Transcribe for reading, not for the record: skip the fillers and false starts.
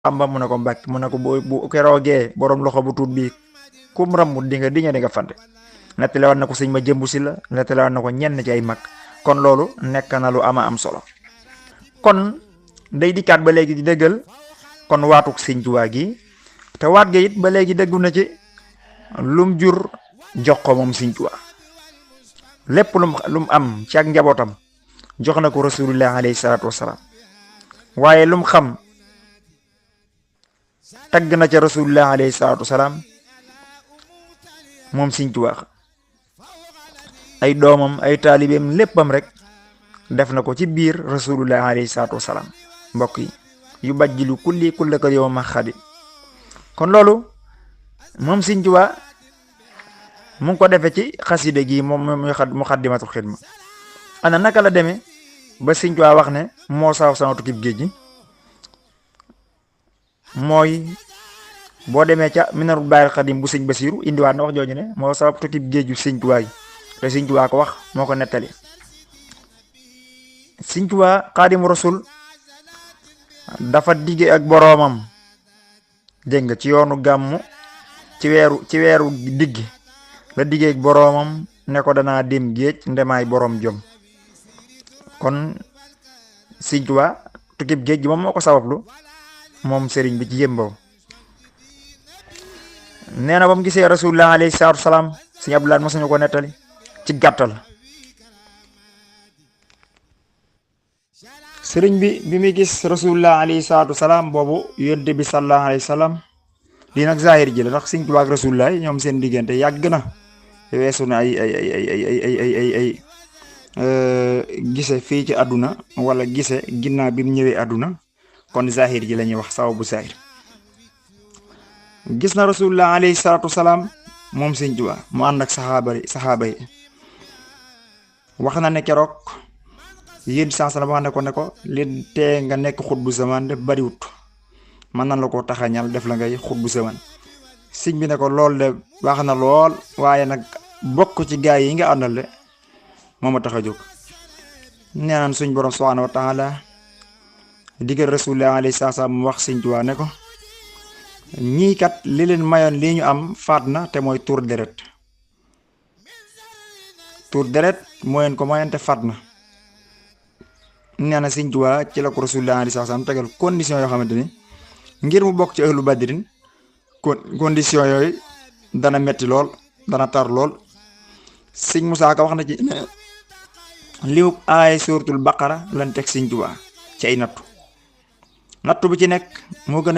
Bamba mu ne ko Mbàkke mu ne ko bu keroogee borom loxo bu tuut bi kum ramut di nga fante nettalewaat na ko sëñ ma jëmbu si la nettalewaat na ko ñenn ci ay mag kon loolu nekk na lu ama am solo kon day dikkaat ba léegi di dëggal kon waatuk sëñ Tuubaa gi te waat ga it ba léegi dëggu na ci lum jur jox ko moom sëñ Tuubaa lépp lum am ci ak njabootam jox na ko rasulullah alayhi salaatu wasalaam waaye lum xam tagg na ca rasulullah alayhi salaatu wasalaam moom sëñ Tuubaa ay doomam ay taalibeem léppam rek def na ko ci biir rasulullah alayhi salaatu wasalaam mbokk yi yu bajjilu kullaka yawma xadi kon loolu moom sëñ Tuubaa mu ngi ko defee ci xaside gi moom muxaddimatul xidma ana naka la demee ba sëñ Tuubaa wax ne moo saaw sama tukkib géej gi mooy boo demee ca minarul baaril xadim bu sëñ Basiiru indiwaat na wax jooju ne moo sabab tukkib géeju sëñ Tuubaa yi te sëñ Tuubaa ko wax moo ko nettali sëñ Tuubaa xaadimu rasul dafa digge ak boroomam dégg nga ci yoonu gàmmu ci weeru digg la diggee ak boroomam ne ko danaa dem géej ndemaay boroom jom kon sëñ Tuubaa tukkib géej gi moom moo ko sabablu moom sëriñ bi ci yëmbaw nee na ba mu gisee rasulullah alayhi salaatu wasalaam sëñ Abdoulaye mas nañu ko nettali ci gàttal sëriñ bi muy gis rasulullah alayhi salaatu wasalaam boobu yonte bi sallallahu alayhi wasallam lii nag zahir ji la ndax sëñ Tuubaa ak rasulullah ñoom seen diggante yàgg na weesu na ay gise fii ci àdduna wala gise ginnaaw bi mu ñëwee àdduna kon zahir ji la ñuy wax sababu zahir gis na rasulullah alayhi salaatu wasalaam moom sëñ Tuubaa mu ànd ak saxaaba yi wax na ne keroog yéen sansana ba wax ne ko li tee nga nekk xutbu zaman def bariwut mën na la ko taxañal def la ngay xutbu zaman sëñ bi ne ko lool de baax na lool waaye nag bokk ci gaay yi nga àndal de moo ma tax a jóg nee naan suñ borom subhaanahu wa taala diggal rasulullah alayhi salaam mu wax sëñ Tuubaa ne ko ñii kat li leen mayoon lii ñu am faat na te mooy tuur deret moo leen ko mayoon te faat na nee na sëñ Tuubaa ci la ko rasulullah alayhi salaam tegal condition yoo xamante ni ngir mu bokk ci ahlu badrin condition yooyu dana metti lool dana tar lool sëñ Musaa Ka wax na ci limu aay suuratul baqara lan teg sëñ Tuubaa ci ay nattu bu ci nekk moo gën a